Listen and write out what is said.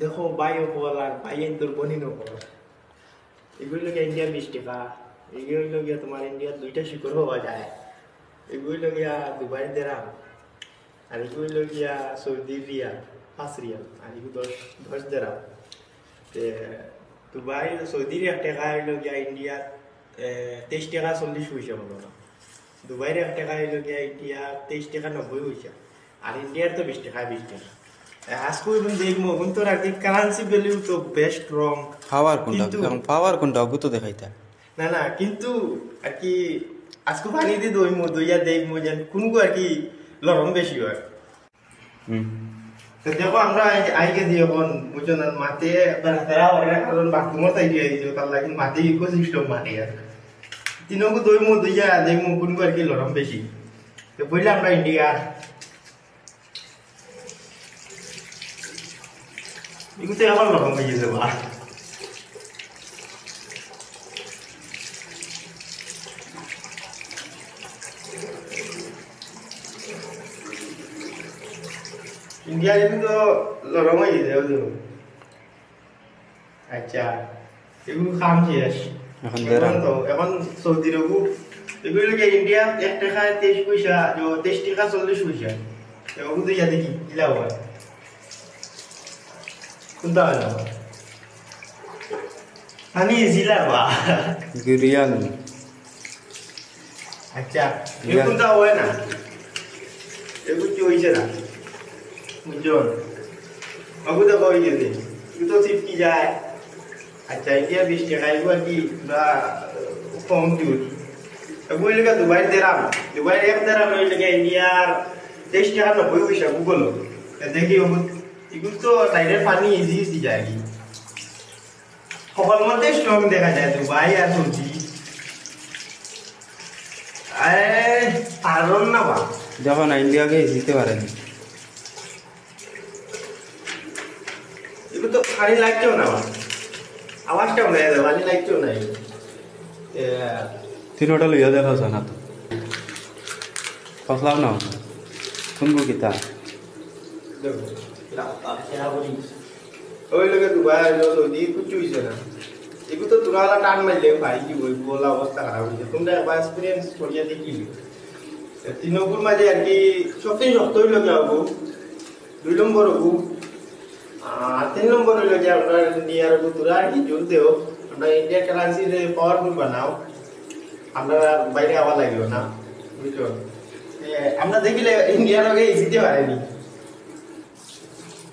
দেখো বাই হল আর ভাই তোর বনি নকল এগুলো ইন্ডিয়ার 20 টাকা। এগুলো গিয়া তোমার ইন্ডিয়ার 2টা শিকড় পাওয়া যায়। এগুলো গিয়া দুবাই দেরাম আর এগুলো গিয়া সৌদি রিয়াল 5 রিয়াল আর এগুলো 10 দেরাম। দুবাই সৌদির 1 টাকা হইলো গিয়া ইন্ডিয়ার 23 টাকা 40 পয়সা হলো না। দুবাইয়ের 1 টাকা হইলো গিয়া ইন্ডিয়া 23 টাকা 90 পয়সা আর ইন্ডিয়ার তো 20 টাকা 20 টাকা। আজকে এখন দেখবো এখন তোর আর কি কারেন্সি ভ্যালু তো বেস্ট রং পাওয়ার কোনটা অগুতো দেখাইতা না না কিন্তু আর কি আজকে পানি দিয়ে দইমো দইয়া দেখবো যেন কোন আর কি লরম বেশি হয়। তো দেখো আমরা আইকে দিয়ে এখন বুঝছো না মাতে তারা ওরা কারণ বাথরুমও তাই দিয়ে দিয়েছে তার লাগে মাতে ইকোসিস্টেম মানে আর তিনকু দইমো দইয়া দেখবো কোন আর কি লরম বেশি। তো বললে আমরা ইন্ডিয়া এগুলো এখন লরম হয়ে গেছে বা ইন্ডিয়া তো লরম হয়ে গেছে। আচ্ছা এগুলো খাম শেষ এখন সৌদির এগুলো ইন্ডিয়া 1 টাকা 23 পয়সা 23 টাকা 40 পয়সা এগুলো তো দেখি কিলা হয় কোনটা হয় না আমি জিলা বা রিয়াল। আচ্ছা এগুলো হয় না এগুলো কি হয়েছে না বুঝুন বাবু দেখো হয়ে গেছে এগুলো তো চিপকি যায়। আচ্ছা ইন্ডিয়া 20 টাকা এগুলো কি কম দিউট এগুলো লেগে দুবাই দেরাম দুবাই 1 দেরাম লেগে ইন্ডিয়ার 23 টাকা 90 পয়সা গুগল দেখি এগুলো তো ডাইরেক্ট পানি ইজি ইজি যায় কি সকল মধ্যে স্ট্রং দেখা যায় দুবাই আর সৌদি। পারন না বা যখন ইন্ডিয়াকে জিতে পারেনি এগুলো তো পানি লাগছেও না আওয়াজটাও নেই পানি লাগছেও নাই তিনোটা লইয়া দেখা যায় না তো ফসলাও না কোনগো কিতা ওই লোকে দুবাই সৌদি কিছু হয়েছে না এগুলো তো তোরা টান মারলে ভাই কি বলবো বলা অবস্থা খারাপ হয়েছে তোমরা একবার এক্সপিরিয়েন্স করিয়া দেখিলি তিনকুর মাঝে আর কি সবচেয়ে শক্ত হইল কি হবো 2 নম্বর হবো আর 3 নম্বর হইল যে আমরা ইন্ডিয়ার তোরা আর কি জোর দেও আমরা ইন্ডিয়া কারেন্সি পাওয়ারফুল বানাও আমরা বাইরে আওয়া লাগলো না বুঝছো আমরা দেখিলে ইন্ডিয়ার আগে জিতে পারেনি।